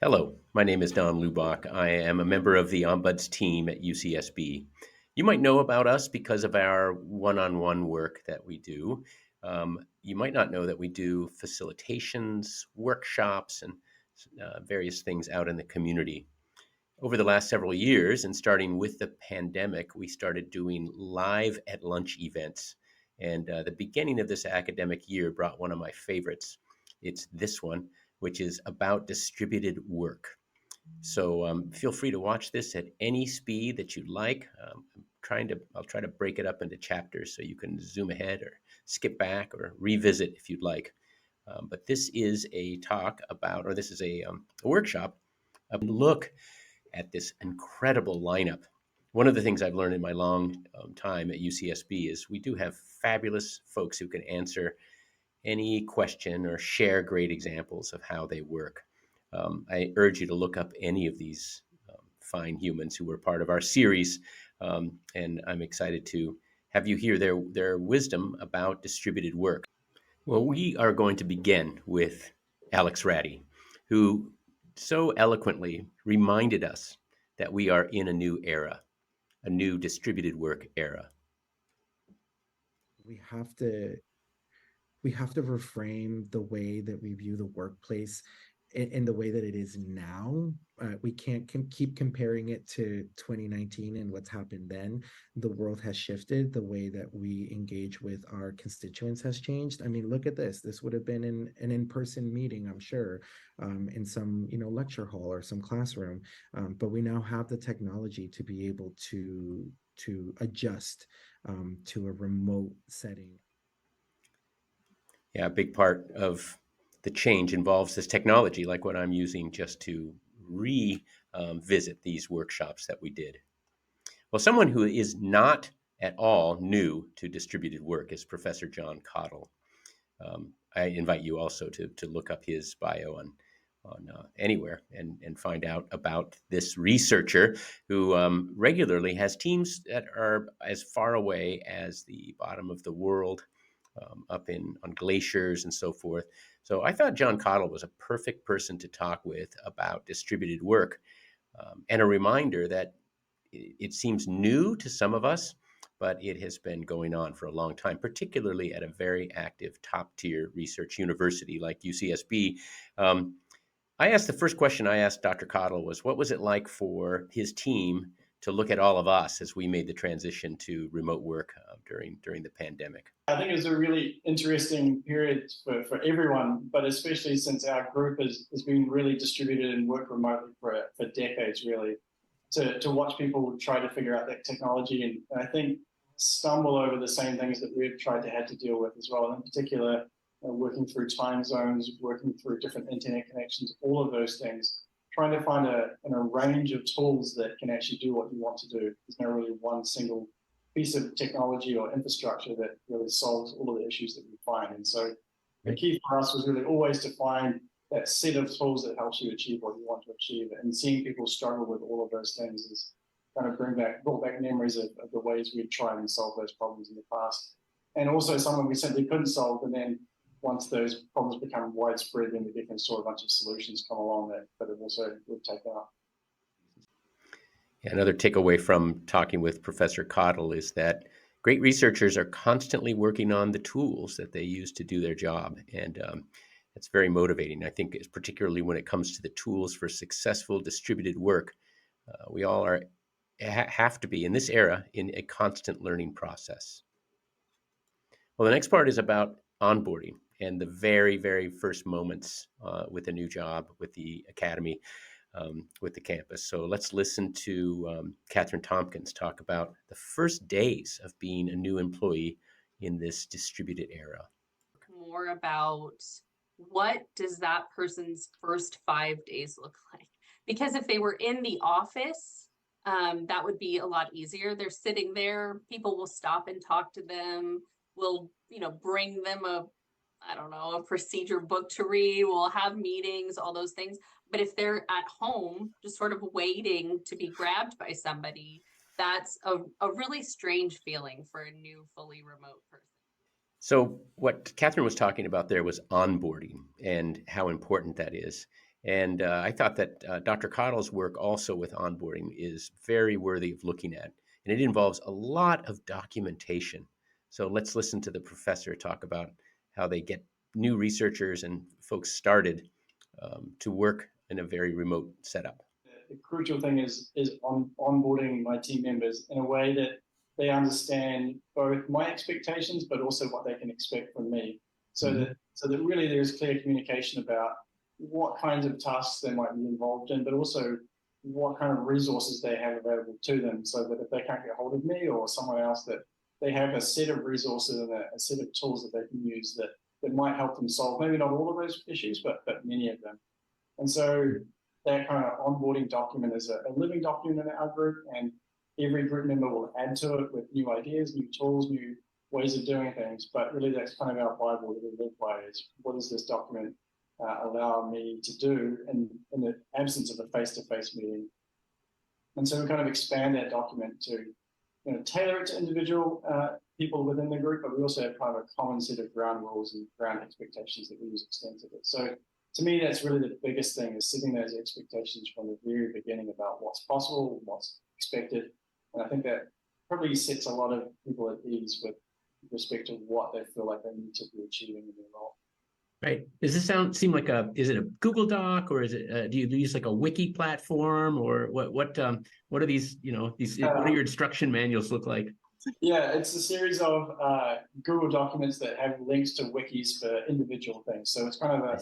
Hello, my name is Don Lubach. I am a member of the Ombuds team at UCSB. You might know about us because of our one on one work that we do. You might not know that we do facilitations, workshops, and various things out in the community. Over the last several years, and starting with the pandemic, we started doing live at lunch events. And the beginning of this academic year brought one of my favorites. It's this one, which is about distributed work. So feel free to watch this at any speed that you'd like. I'll try to break it up into chapters so you can zoom ahead or skip back or revisit if you'd like. But this is a talk about, or this is a workshop. Look at this incredible lineup. One of the things I've learned in my long time at UCSB is we do have fabulous folks who can answer any question or share great examples of how they work. I urge you to look up any of these fine humans who were part of our series, and I'm excited to have you hear their wisdom about distributed work. Well, we are going to begin with Alex Ratty, who so eloquently reminded us that we are in a new era, a new distributed work era. we have to we have to reframe the way that we view the workplace in the way that it is now. We can't keep comparing it to 2019 and what's happened then. The world has shifted. The way that we engage with our constituents has changed. I mean, look at this. This would have been an in-person meeting, I'm sure, in some lecture hall or some classroom. But we now have the technology to be able to adjust to a remote setting. Yeah, a big part of the change involves this technology, like what I'm using just to revisit these workshops that we did. Well, someone who is not at all new to distributed work is Professor John Cottle. I invite you also to look up his bio on anywhere and find out about this researcher who regularly has teams that are as far away as the bottom of the world, up in on glaciers and so forth. So I thought John Cottle was a perfect person to talk with about distributed work, and a reminder that it seems new to some of us, but it has been going on for a long time, particularly at a very active top tier research university like UCSB. Um, the first question I asked Dr. Cottle was, what was it like for his team to look at all of us as we made the transition to remote work during the pandemic? I think it was a really interesting period for everyone, but especially since our group has been really distributed and worked remotely for decades, really, to watch people try to figure out that technology and I think stumble over the same things that we've tried to had to deal with as well. In particular, working through time zones, working through different internet connections, all of those things, trying to find a range of tools that can actually do what you want to do. There's no really one single piece of technology or infrastructure that really solves all of the issues that we find. And so the key for us was really always to find that set of tools that helps you achieve what you want to achieve. And seeing people struggle with all of those things is kind of brought back memories of the ways we'd tried and solve those problems in the past. And also some we simply couldn't solve. And then once those problems become widespread, then we can sort of a bunch of solutions come along that have also would take out. Another takeaway from talking with Professor Cottle is that great researchers are constantly working on the tools that they use to do their job. And that's very motivating. I think, particularly when it comes to the tools for successful distributed work, we all have to be in this era in a constant learning process. Well, the next part is about onboarding and the very, very first moments with a new job, with the academy, with the campus. So let's listen to Catherine Tompkins talk about the first days of being a new employee in this distributed era. More about what does that person's first 5 days look like? Because if they were in the office, that would be a lot easier. They're sitting there, people will stop and talk to them, will, bring them I don't know, a procedure book to read, we'll have meetings, all those things. But if they're at home, just sort of waiting to be grabbed by somebody, that's a really strange feeling for a new fully remote person. So, what Catherine was talking about there was onboarding and how important that is. And I thought that Dr. Cottle's work also with onboarding is very worthy of looking at. And it involves a lot of documentation. So let's listen to the professor talk about how they get new researchers and folks started to work in a very remote setup. The crucial thing is onboarding my team members in a way that they understand both my expectations, but also what they can expect from me. So that really there's clear communication about what kinds of tasks they might be involved in, but also what kind of resources they have available to them, so that if they can't get hold of me or someone else, that they have a set of resources and a set of tools that they can use that might help them solve maybe not all of those issues, but many of them. And so that kind of onboarding document is a living document in our group, and every group member will add to it with new ideas, new tools, new ways of doing things. But really, that's kind of our Bible that we live by: is what does this document allow me to do in the absence of a face-to-face meeting? And so we kind of expand that document to tailor it to individual people within the group, but we also have kind of a common set of ground rules and ground expectations that we use extensively. So to me, that's really the biggest thing, is setting those expectations from the very beginning about what's possible, what's expected. And I think that probably sets a lot of people at ease with respect to what they feel like they need to be achieving in their role. Right. Does this seem like is it a Google Doc, or is it, do you use like a wiki platform, or what are these, what do your instruction manuals look like? Yeah, it's a series of Google documents that have links to wikis for individual things. So it's kind of a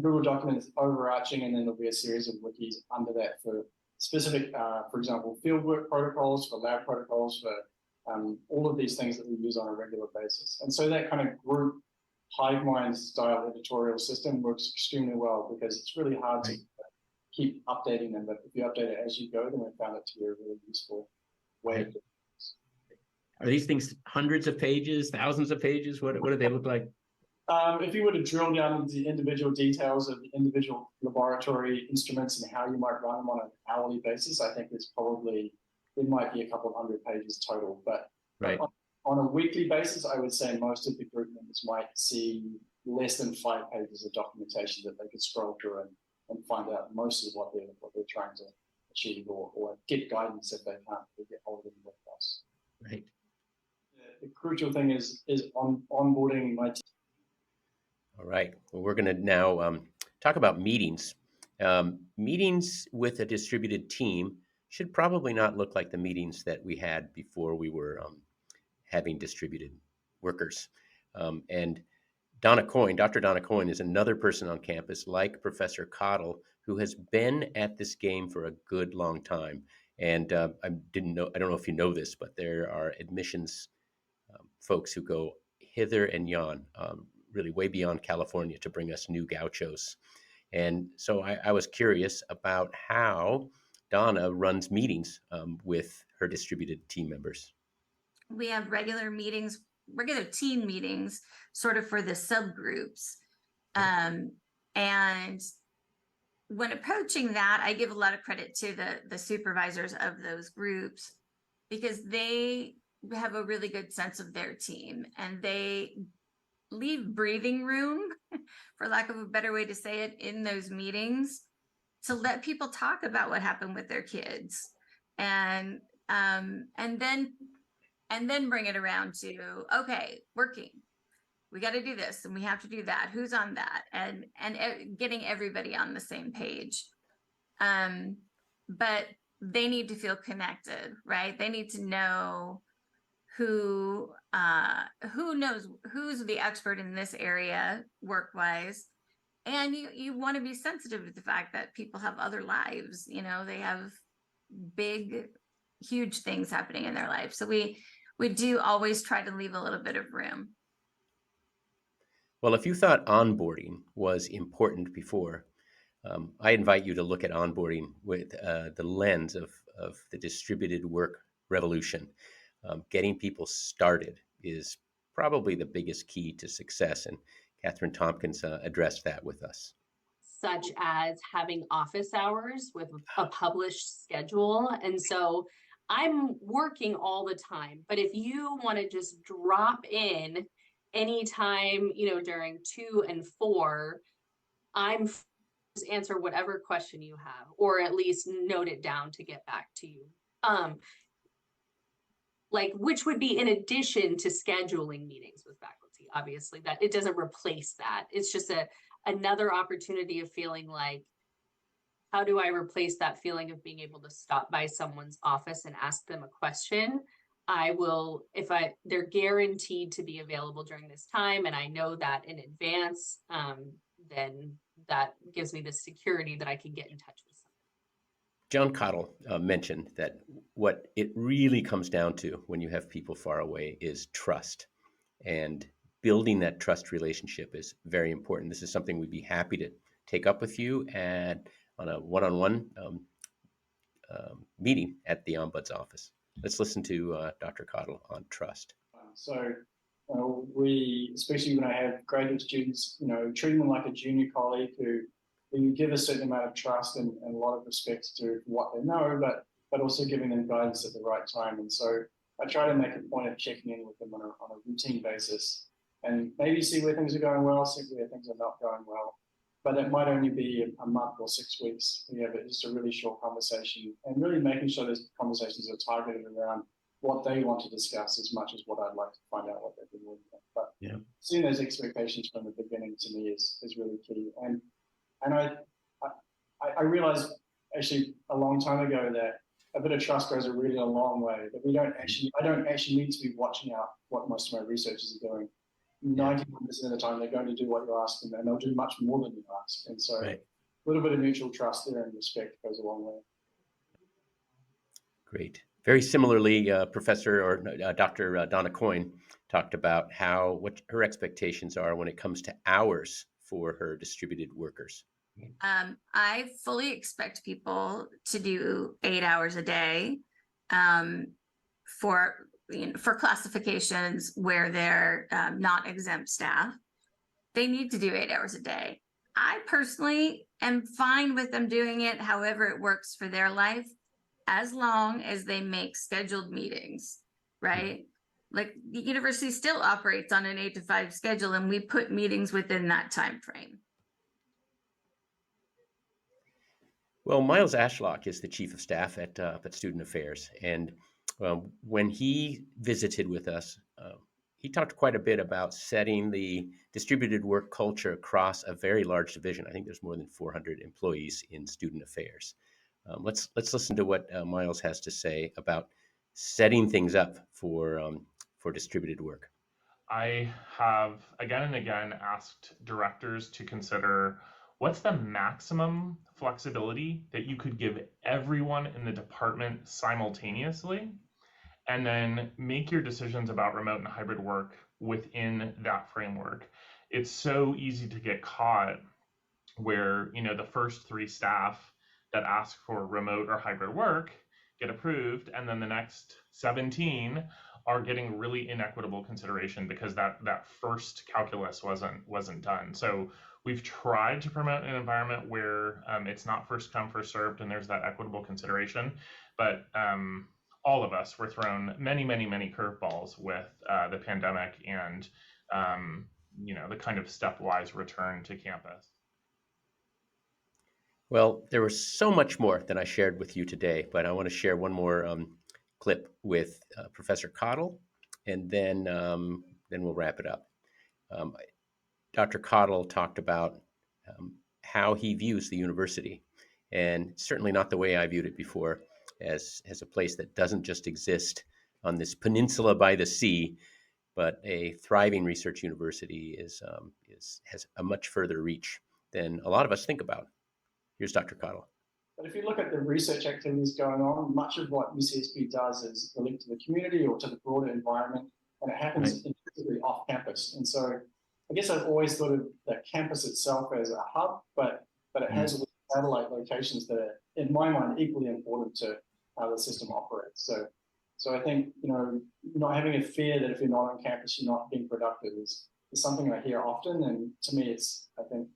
Google document that's overarching, and then there'll be a series of wikis under that for specific, for example, fieldwork protocols, for lab protocols, for all of these things that we use on a regular basis. And so that kind of group hive mind style editorial system works extremely well, because it's really hard to keep updating them. But if you update it as you go, then we found it to be a really useful way of doing this. Are these things hundreds of pages, thousands of pages? What do they look like? If you were to drill down into the individual details of the individual laboratory instruments and how you might run them on an hourly basis, I think it might be a couple of hundred pages total. But on a weekly basis, I would say most of the group members might see less than 5 pages of documentation that they could scroll through and find out most of what they're trying to achieve, or get guidance if they can't get hold of them with us. Right. The crucial thing is onboarding my team. All right. Well, we're going to now talk about meetings. Meetings with a distributed team should probably not look like the meetings that we had before we were having distributed workers. And Dr. Donna Coyne is another person on campus, like Professor Cottle, who has been at this game for a good long time. And I don't know if you know this, but there are admissions folks who go hither and yon, really way beyond California, to bring us new gauchos. And so I was curious about how Donna runs meetings with her distributed team members. We have regular team meetings, sort of for the subgroups. And when approaching that, I give a lot of credit to the supervisors of those groups, because they have a really good sense of their team, and they leave breathing room, for lack of a better way to say it, in those meetings to let people talk about what happened with their kids, and then bring it around to, okay, working, we got to do this and we have to do that, who's on that, and getting everybody on the same page. But they need to feel connected, right? They need to know who knows, who's the expert in this area work wise. And you want to be sensitive to the fact that people have other lives, they have big, huge things happening in their life. So we do always try to leave a little bit of room. Well, if you thought onboarding was important before, I invite you to look at onboarding with the lens of the distributed work revolution. Getting people started is probably the biggest key to success, and Catherine Tompkins addressed that with us. Such as having office hours with a published schedule. And so I'm working all the time, but if you want to just drop in anytime, during 2 and 4, I'm just answer whatever question you have, or at least note it down to get back to you. Like, which would be in addition to scheduling meetings with faculty, obviously, that it doesn't replace that. It's just another opportunity of feeling like, how do I replace that feeling of being able to stop by someone's office and ask them a question? I will, if they're guaranteed to be available during this time, and I know that in advance, then that gives me the security that I can get in touch with someone. John Cottle mentioned that what it really comes down to when you have people far away is trust. And building that trust relationship is very important. This is something we'd be happy to take up with you on a one-on-one meeting at the Ombuds office. Let's listen to Dr. Cottle on trust. So we, especially when I have graduate students, treating them like a junior colleague who you give a certain amount of trust and a lot of respect to what they know, but also giving them guidance at the right time. And so I try to make a point of checking in with them on a routine basis and maybe see where things are going well, see where things are not going well. But it might only be a month or 6 weeks. We have just a really short conversation and really making sure those conversations are targeted around what they want to discuss as much as what I'd like to find out what they've been working on. But seeing those expectations from the beginning to me is really key. And I realized actually a long time ago that a bit of trust goes a really long way. That I don't actually need to be watching out what most of my researchers are doing. 99% of the time they're going to do what you ask them, and they'll do much more than you ask. And so a little bit of mutual trust there and respect goes a long way. Great. Very similarly, Professor or Dr. Donna Coyne talked about what her expectations are when it comes to hours for her distributed workers. I fully expect people to do 8 hours a day for classifications where they're not exempt staff. They need to do 8 hours a day. I personally am fine with them doing it however it works for their life, as long as they make scheduled meetings, right? Like the university still operates on an 8 to 5 schedule, and we put meetings within that time frame. Well, Miles Ashlock is the chief of staff at Student Affairs, and when he visited with us, he talked quite a bit about setting the distributed work culture across a very large division. I think there's more than 400 employees in Student Affairs. Let's listen to what Miles has to say about setting things up for distributed work. I have again and again asked directors to consider what's the maximum flexibility that you could give everyone in the department simultaneously, and then make your decisions about remote and hybrid work within that framework. It's so easy to get caught where, the first 3 staff that ask for remote or hybrid work get approved, and then the next 17 are getting really inequitable consideration because that first calculus wasn't done. So we've tried to promote an environment where it's not first come, first served, and there's that equitable consideration. But all of us were thrown many, many, many curveballs with the pandemic and the kind of stepwise return to campus. Well, there was so much more than I shared with you today, but I want to share one more clip with Professor Cottle, and then we'll wrap it up. Dr. Cottle talked about how he views the university, and certainly not the way I viewed it before, as a place that doesn't just exist on this peninsula by the sea, but a thriving research university has a much further reach than a lot of us think about. Here's Dr. Cottle. But if you look at the research activities going on, much of what UCSB does is linked to the community or to the broader environment, and it happens intrinsically off campus. And so I guess I've always thought of the campus itself as a hub, but it has satellite locations that are, in my mind, equally important to how the system operates. So I think, not having a fear that if you're not on campus, you're not being productive is something I hear often. And to me, I think,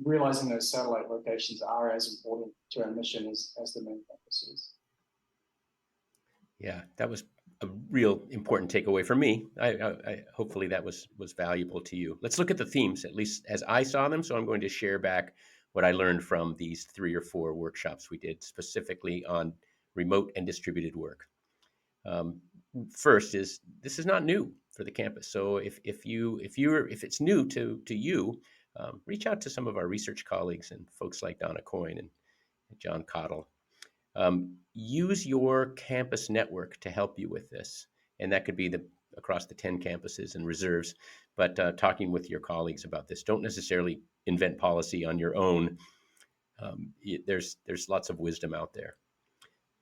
realizing those satellite locations are as important to our mission as the main campus is. Yeah, that was a real important takeaway for me. I hopefully that was valuable to you. Let's look at the themes, at least as I saw them. So I'm going to share back what I learned from these 3 or 4 workshops we did specifically on remote and distributed work. Um, First is this is not new for the campus. So if it's new to you, reach out to some of our research colleagues and folks like Donna Coyne and John Cottle. Use your campus network to help you with this, and that could be across the 10 campuses and reserves. But talking with your colleagues about this, don't necessarily invent policy on your own. There's lots of wisdom out there.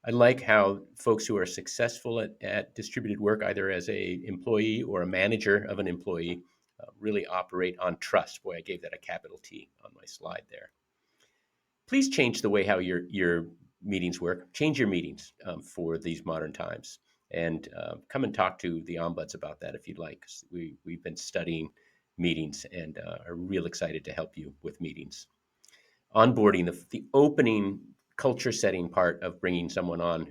I like how folks who are successful at distributed work, either as a employee or a manager of an employee, really operate on trust. Boy, I gave that a capital T on my slide there. Please change the way how your meetings work. Change your meetings for these modern times, and come and talk to the ombuds about that if you'd like. We've been studying meetings and are real excited to help you with meetings. Onboarding, the opening culture setting part of bringing someone on,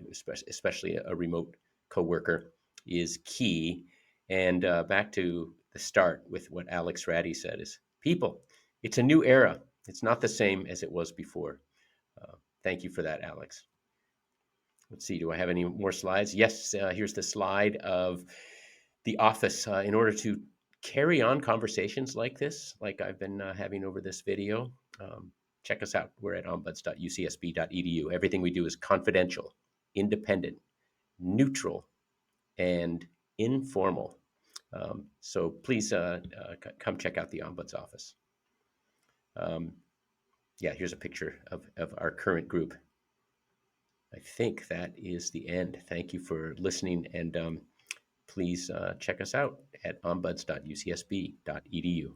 especially a remote coworker, is key. And back to the start with what Alex Ratty said is people, it's a new era. It's not the same as it was before. Thank you for that, Alex. Let's see, do I have any more slides? Yes, here's the slide of the office. In order to carry on conversations like this, like I've been having over this video, check us out. We're at Ombuds.ucsb.edu. Everything we do is confidential, independent, neutral, and informal. So please come check out the Ombuds office. Yeah, here's a picture of our current group. I think that is the end. Thank you for listening, and please check us out at ombuds.ucsb.edu.